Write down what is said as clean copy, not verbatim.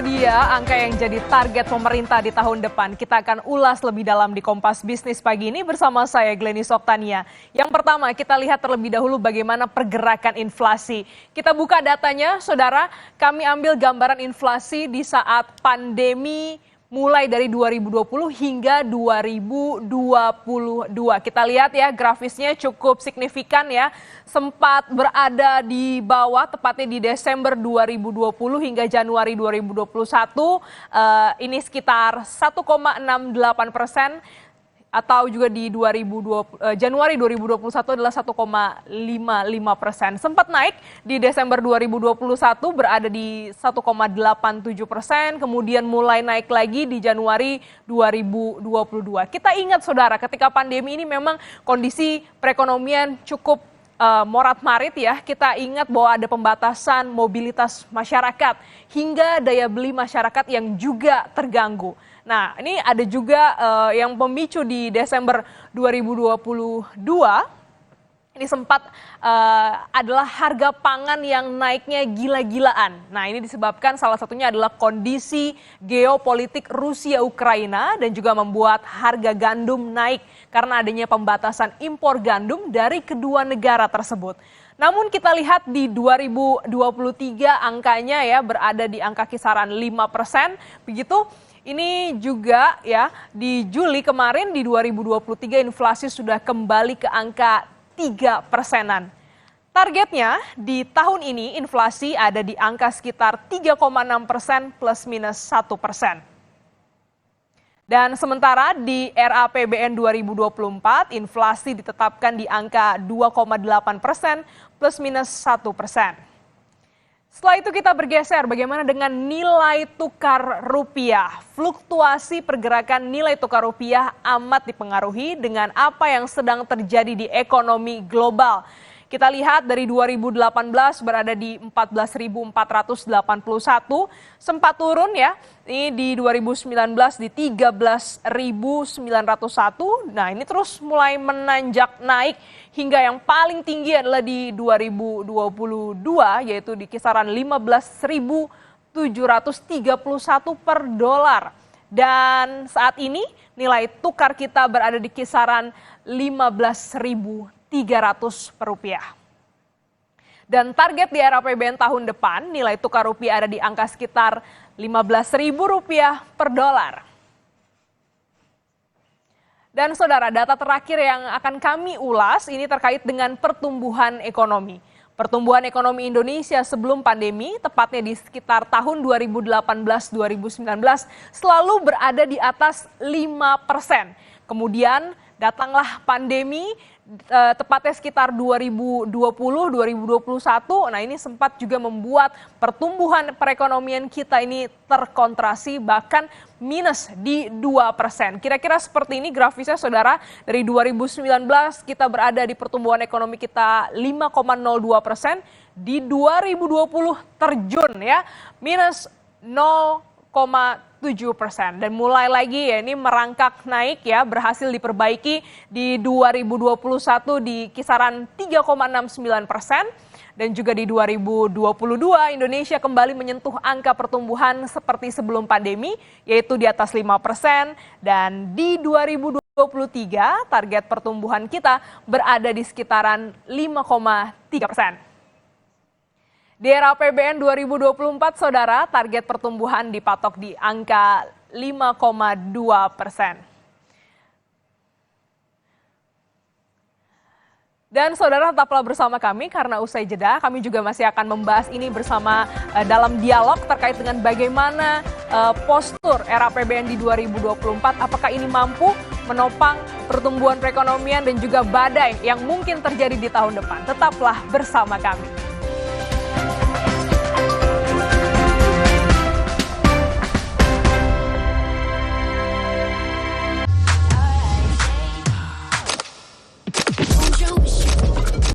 dia angka yang jadi target pemerintah di tahun depan. Kita akan ulas lebih dalam di Kompas Bisnis pagi ini bersama saya Glenis Oktania. Yang pertama kita lihat terlebih dahulu bagaimana pergerakan inflasi. Kita buka datanya, saudara. Kami ambil gambaran inflasi di saat pandemi mulai dari 2020 hingga 2022. Kita lihat ya grafisnya cukup signifikan ya. Sempat berada di bawah tepatnya di Desember 2020 hingga Januari 2021. Ini sekitar 1,68%. Atau juga di Januari 2021 adalah 1,55%. Sempat naik di Desember 2021 berada di 1,87%, kemudian mulai naik lagi di Januari 2022. Kita ingat saudara, ketika pandemi ini memang kondisi perekonomian cukup morat-marit ya. Kita ingat bahwa ada pembatasan mobilitas masyarakat hingga daya beli masyarakat yang juga terganggu. Nah, ini ada juga yang pemicu di Desember 2022, ini sempat adalah harga pangan yang naiknya gila-gilaan. Nah, ini disebabkan salah satunya adalah kondisi geopolitik Rusia-Ukraina dan juga membuat harga gandum naik karena adanya pembatasan impor gandum dari kedua negara tersebut. Namun kita lihat di 2023 angkanya ya berada di angka kisaran 5%, begitu. Ini juga ya di Juli kemarin di 2023 inflasi sudah kembali ke angka 3%. Targetnya di tahun ini inflasi ada di angka sekitar 3,6% plus minus 1%. Dan sementara di RAPBN 2024 inflasi ditetapkan di angka 2,8% plus minus 1%. Setelah itu kita bergeser bagaimana dengan nilai tukar rupiah. Fluktuasi pergerakan nilai tukar rupiah amat dipengaruhi dengan apa yang sedang terjadi di ekonomi global. Kita lihat dari 2018 berada di 14.481, sempat turun ya. Ini di 2019 di 13.901. Nah, ini terus mulai menanjak naik hingga yang paling tinggi adalah di 2022 yaitu di kisaran 15.731 per dolar. Dan saat ini nilai tukar kita berada di kisaran 15.300 per rupiah. Dan target di RAPBN tahun depan nilai tukar rupiah ada di angka sekitar Rp15.000 per dolar. Dan saudara, data terakhir yang akan kami ulas ini terkait dengan pertumbuhan ekonomi. Pertumbuhan ekonomi Indonesia sebelum pandemi, tepatnya di sekitar tahun 2018-2019, selalu berada di atas 5%. Kemudian datanglah pandemi, tepatnya sekitar 2020-2021. Nah, ini sempat juga membuat pertumbuhan perekonomian kita ini terkontraksi bahkan minus di 2%. Kira-kira seperti ini grafisnya saudara. Dari 2019 kita berada di pertumbuhan ekonomi kita 5,02%. Di 2020 terjun ya minus 0,7%. Dan mulai lagi ya ini merangkak naik ya, berhasil diperbaiki di 2021 di kisaran 3,69%. Dan juga di 2022 Indonesia kembali menyentuh angka pertumbuhan seperti sebelum pandemi yaitu di atas 5%. Dan di 2023 target pertumbuhan kita berada di sekitaran 5,3%. Di RAPBN 2024, saudara, target pertumbuhan dipatok di angka 5,2%. Dan saudara tetaplah bersama kami karena usai jeda kami juga masih akan membahas ini bersama dalam dialog terkait dengan bagaimana postur RAPBN di 2024. Apakah ini mampu menopang pertumbuhan perekonomian dan juga badai yang mungkin terjadi di tahun depan. Tetaplah bersama kami.